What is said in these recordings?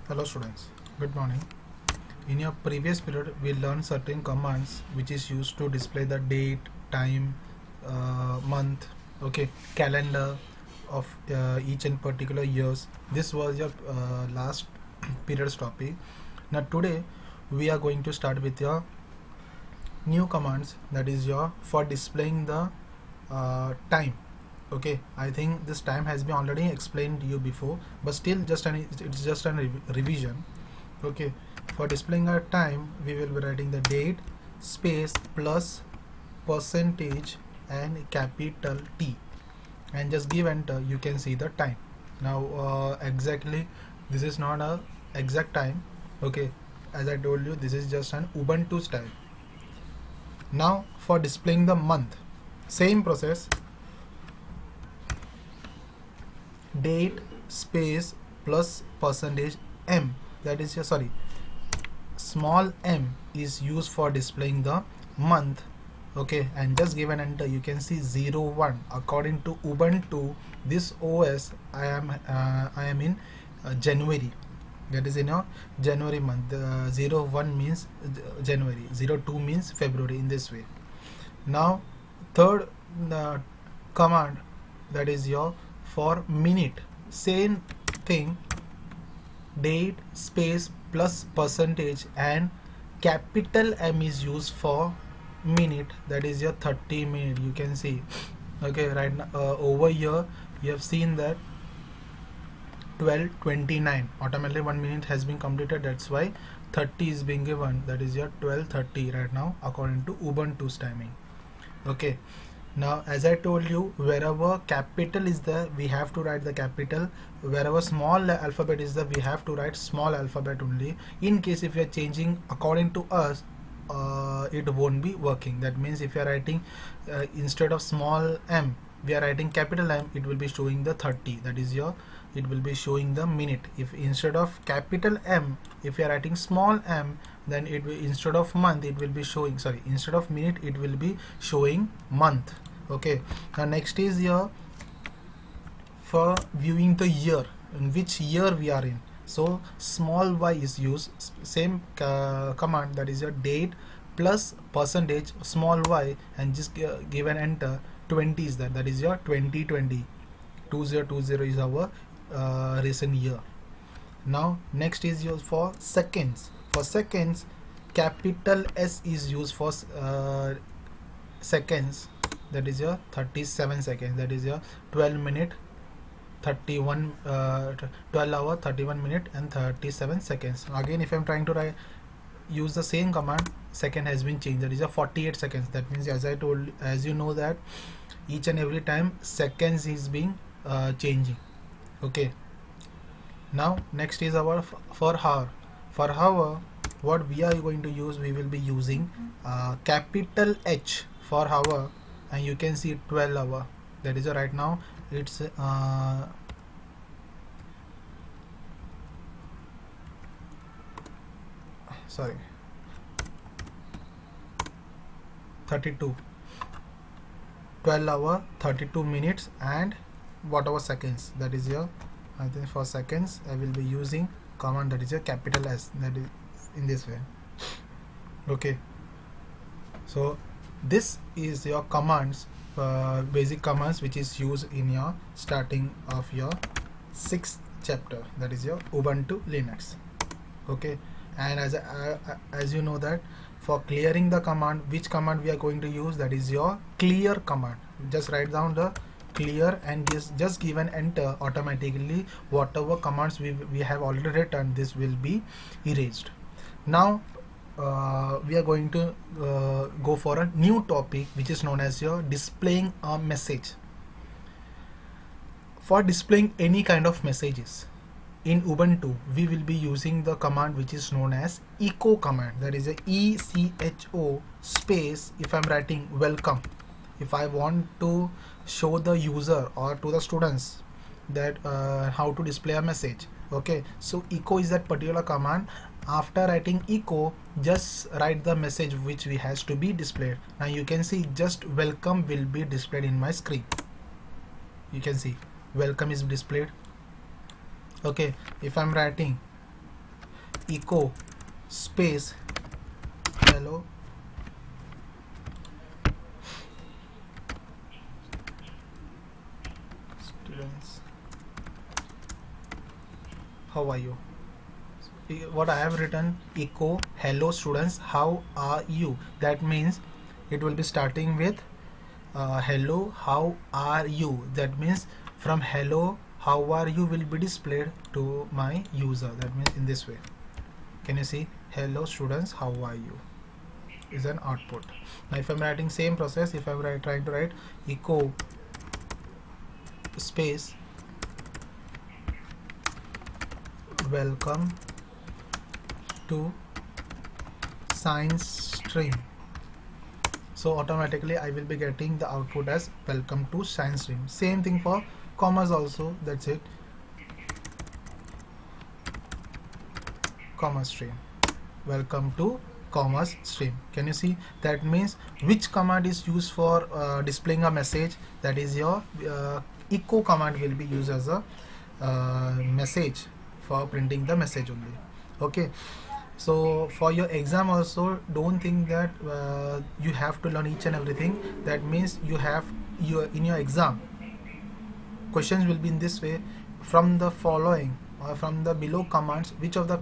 Hello students, good morning. In your previous period we learned certain commands which is used to display the date, time, month, okay, calendar of each and particular years. This was your last period's topic. Now today we are going to start with your new commands, that is your for displaying the time. Okay, I think this time has been already explained to you before, but still it's just a revision. Okay, for displaying our time we will be writing the date space plus percentage and capital T, and just give enter. You can see the time. Now exactly this is not a exact time. Okay, as I told you, this is just an Ubuntu time. Now for displaying the month, same process, date space plus percentage m, that is your small m is used for displaying the month. Okay, and just give an enter. You can see 01. According to Ubuntu, this OS I am in January, that is in a January month. 01 means January, 02 means February, in this way. Now third command, that is your for minute, same thing, date space plus percentage and capital M is used for minute, that is your 30 minute. You can see, okay, right now over here you have seen that 12:29 automatically 1 minute has been completed, that's why 30 is being given, that is your 12:30 right now according to Ubuntu's timing. Okay, now as I told you, wherever capital is there we have to write the capital, wherever small alphabet is there we have to write small alphabet only. In case if you are changing according to us, it won't be working. That means if you are writing instead of small m we are writing capital M, it will be showing the 30, that is your, it will be showing the minute. If instead of capital M, if you are writing small m, then it will, instead of month it will be showing, instead of minute it will be showing month. Okay, now next is here for viewing the year, in which year we are in. So small y is used, same command, that is your date plus percentage small y, and just give an enter. 20 is that is your 2020. 2020 is our recent year. Now next is used for seconds. For seconds, capital S is used for seconds, that is your 37 seconds, that is your 12 minute 31 12 hour 31 minute and 37 seconds. Again, if I'm trying to use the same command, second has been changed, that is a 48 seconds. That means, as I told, as you know, that each and every time seconds is being changing. Okay, now next is our for hour. For hour, what we are going to use, we will be using capital H for hour, and you can see 12 hour, that is right now it's 32, 12 hour 32 minutes and whatever seconds, that is your, I think for seconds I will be using command, that is your capital S, that is in this way. Okay, so this is your commands, basic commands which is used in your starting of your 6th chapter, that is your Ubuntu Linux. Okay, and as you know that for clearing the command, which command we are going to use, that is your clear command. Just write down the clear and just give an enter. Automatically whatever commands we have already written, this will be erased. Now we are going to go for a new topic which is known as your displaying a message. For displaying any kind of messages in Ubuntu, we will be using the command which is known as echo command, that is a ECHO space. If I'm writing welcome, if I want to show the user or to the students that how to display a message, okay, so echo is that particular command. After writing echo, just write the message which we has to be displayed. Now you can see just welcome will be displayed in my screen. You can see welcome is displayed. Okay, if I'm writing echo space hello students, how are you? What I have written, echo hello students, how are you? That means it will be starting with hello, how are you? That means from hello, how are you will be displayed to my user. That means in this way. Can you see? Hello students, how are you? Is an output. Now if I'm writing same process, if I'm trying to write echo space welcome to science stream, so automatically I will be getting the output as welcome to science stream. Same thing for commerce also, that's it, commerce stream, welcome to commerce stream. Can you see? That means which command is used for displaying a message, that is your echo command will be used as a message for printing the message only. Okay, so for your exam also, don't think that you have to learn each and everything. That means you have in your exam questions will be in this way, from the following or from the below commands, which of the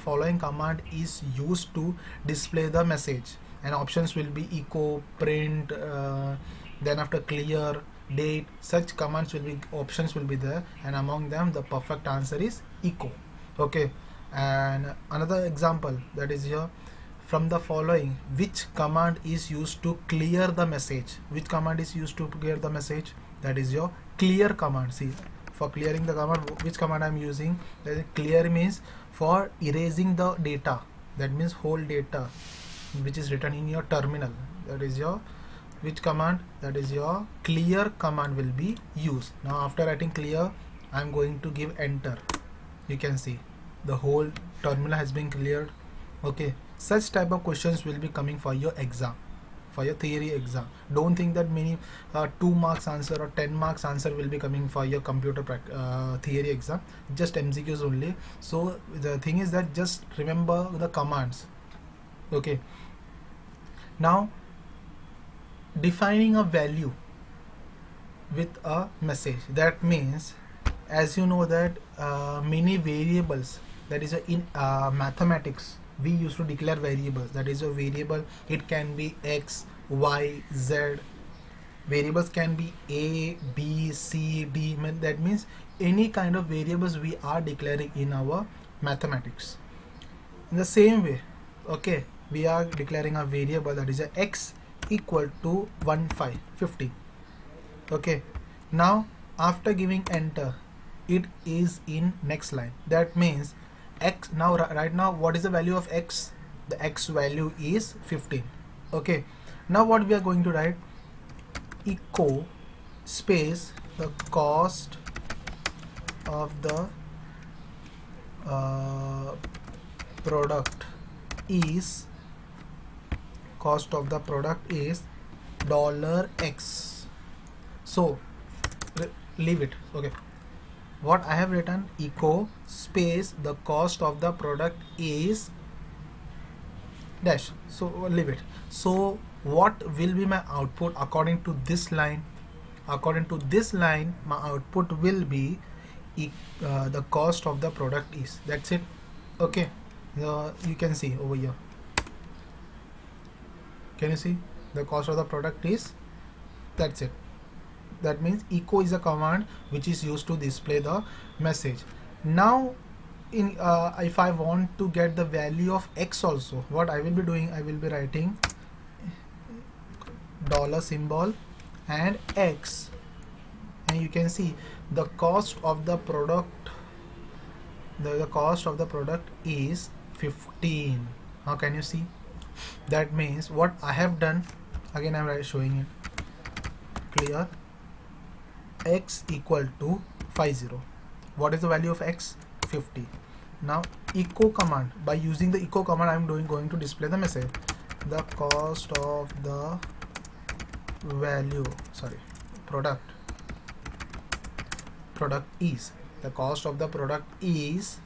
following command is used to display the message, and options will be echo, print, then after clear, date, such commands will be, options will be there, and among them the perfect answer is echo. Okay, and another example, that is here, from the following which command is used to clear the message, which command is used to clear the message, that is your clear command. See, for clearing the command, which command I am using, that is clear means for erasing the data, that means whole data which is written in your terminal, that is your which command, that is your clear command will be used. Now after writing clear, I am going to give enter. You can see the whole terminal has been cleared. Okay, such type of questions will be coming for your exam, for your theory exam. Don't think that many 2 marks answer or 10 marks answer will be coming for your computer theory exam, just MCQs only. So the thing is that just remember the commands. Okay, now defining a value with a message, that means as you know that many variables, that is in mathematics we used to declare variables, that is a variable, it can be x, y, z, variables can be a, b, c, d, that means any kind of variables we are declaring in our mathematics. In the same way, okay, we are declaring a variable, that is a x equal to 15. Okay, now after giving enter, it is in next line. That means x, now right now what is the value of x? The x value is 15. Okay, now what we are going to write, echo space the cost of the product is, cost of the product is $x. So leave it. Okay, what I have written, echo space the cost of the product is dash, so leave it. So what will be my output according to this line? According to this line, my output will be the cost of the product is, that's it. Okay, you can see over here, can you see the cost of the product is, that's it. That means echo is a command which is used to display the message. Now in if I want to get the value of x also, what I will be doing, I will be writing dollar symbol and x, and you can see the cost of the product, the cost of the product is 15. How can you see? That means what I have done, again I am showing it clear, x equal to 50. What is the value of x? 50. Now echo command, by using the echo command I am going to display the message, the cost of the value, sorry, product is, the cost of the product is.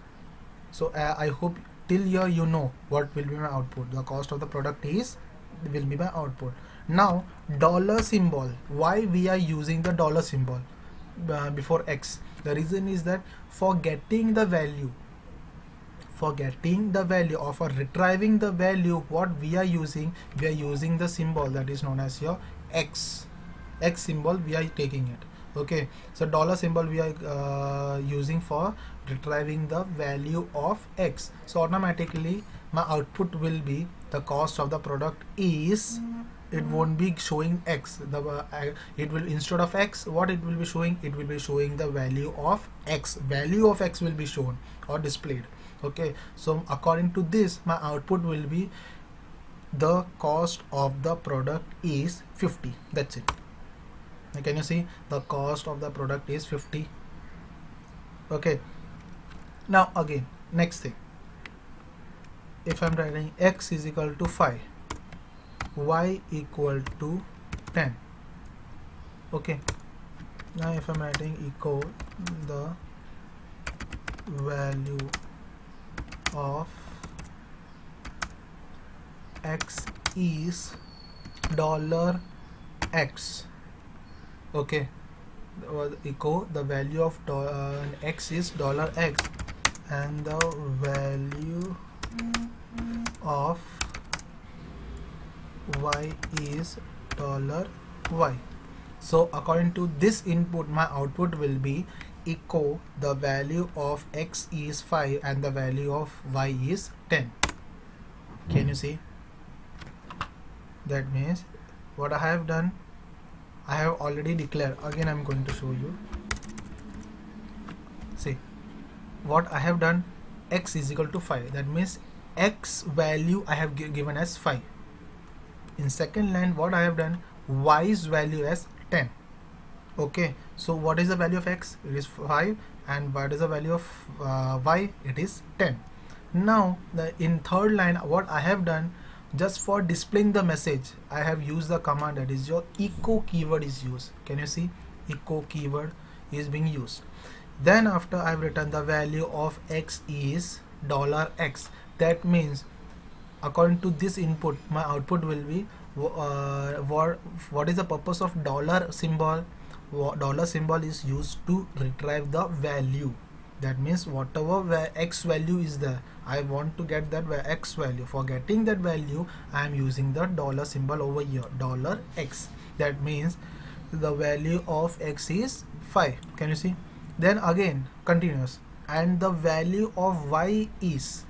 So I hope till here you know what will be my output. The cost of the product will be my output. Now dollar symbol, why we are using the dollar symbol before X? The reason is that for getting the value of or retrieving the value, what we are using the symbol that is known as your X symbol. We are taking it. Okay, so dollar symbol we are using for retrieving the value of X. So automatically my output will be the cost of the product is, it won't be showing X. It will, instead of X, what it will be showing? It will be showing the value of X. Value of X will be shown or displayed. Okay, so according to this, my output will be the cost of the product is 50. That's it. Now, can you see the cost of the product is 50? Okay. Now again, next thing. If I'm writing X is equal to 5, Y equal to 10. Okay. Now if I'm writing equal the value of X is $X. Okay, echo the value of X is $X and the value of Y is $Y. So according to this input, my output will be echo the value of X is 5 and the value of Y is 10. Can you see? That means what I have done, I have already declared. Again I'm going to show you. See what I have done, X is equal to 5. That means X value I have given as 5. In second line, what I have done, Y's value as 10. Okay, so what is the value of X? It is 5. And what is the value of Y? It is 10. Now in third line, what I have done, just for displaying the message, I have used the command that is your echo keyword is used. Can you see? Echo keyword is being used. Then after I have written the value of X is $X. That means according to this input, my output will be what is the purpose of dollar symbol? Dollar symbol is used to retrieve the value. That means whatever X value is there, I want to get that X value. For getting that value, I am using the dollar symbol over here, $X. That means the value of X is 5. Can you see? Then again continuous, and the value of Y is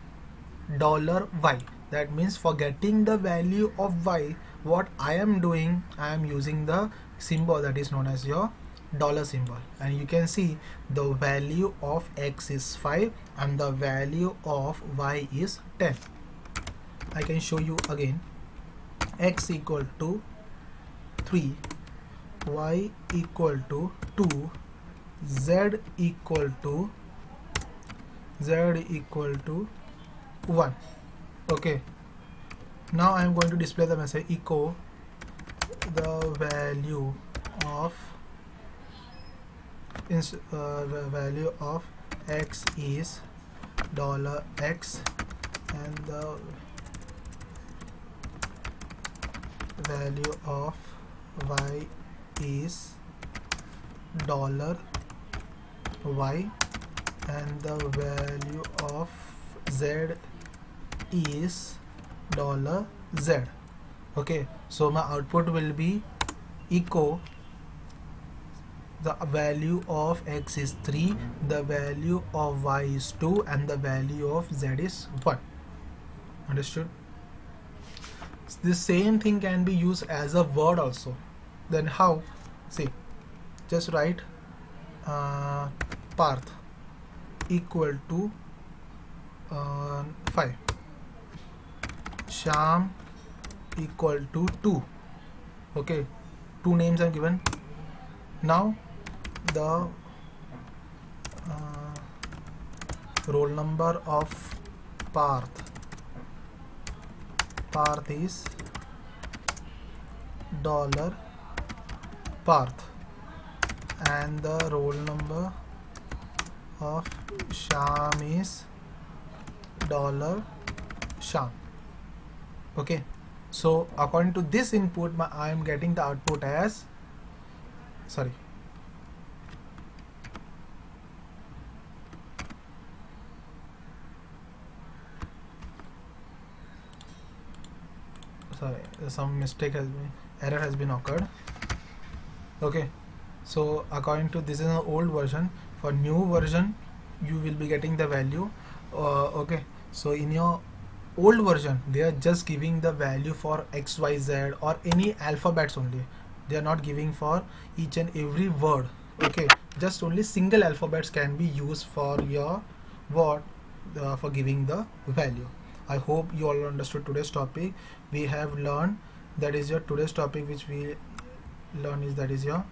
$Y. That means for getting the value of Y, what I am doing, I am using the symbol that is known as your dollar symbol. And you can see the value of X is 5 and the value of Y is 10. I can show you again. X equal to 3, Y equal to 2, Z equal to 1. Okay, now I am going to display the message echo the value of value of X is $X and the value of Y is $Y and the value of Z is $Z. Okay, so my output will be echo the value of X is 3, the value of Y is 2 and the value of Z is 1. Understood? This same thing can be used as a word also. Then how? See, just write Parth equal to 5, Sham equal to 2. Okay, 2 names are given. Now the roll number of Parth is $Parth and the roll number of Sham is $Sham. Okay, so according to this input, I am getting the output as, sorry, some mistake has been, error has been occurred. Okay, so according to this is an old version. For new version you will be getting the value. Okay, so in your old version they are just giving the value for XYZ or any alphabets only. They are not giving for each and every word. Okay, just only single alphabets can be used for your word, for giving the value. I hope you all understood today's topic. We have learned, that is your today's topic which we learn is, that is your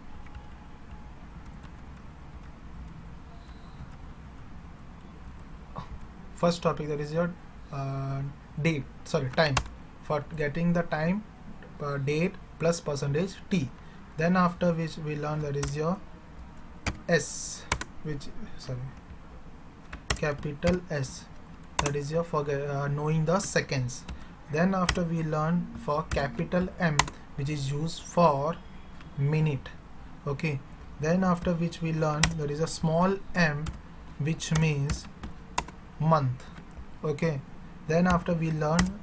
first topic, that is your time. For getting the time, date plus percentage t. Then after which we learn, that is your S, which capital S, that is your for knowing the seconds. Then after we learn for capital M, which is used for minute. Okay, then after which we learn there is a small m, which means month. Okay, then after we learn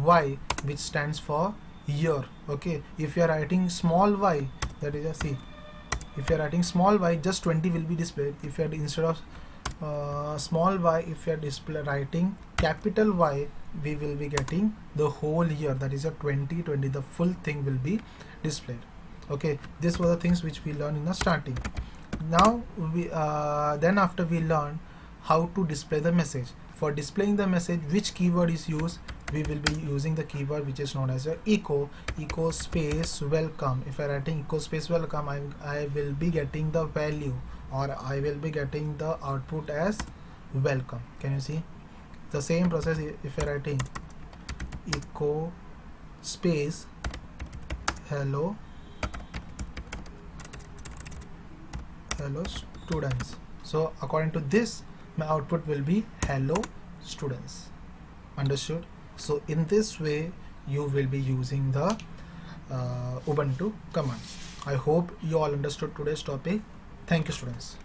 y, which stands for year. Okay, if you are writing small y, that is a C, if you are writing small y, just 20 will be displayed. If you are instead of small y, if you are writing capital Y, we will be getting the whole year, that is a 2020, the full thing will be displayed. Okay, these were the things which we learned in the starting. Now we then after we learn how to display the message. For displaying the message, which keyword is used? We will be using the keyword which is known as a echo space welcome. If I am writing echo space welcome, I will be getting the value, or I will be getting the output as welcome. Can you see the same process? If I am writing echo space hello students, so according to this my output will be hello students. Understood? So in this way you will be using the Ubuntu commands. I hope you all understood today's topic. Thank you, students.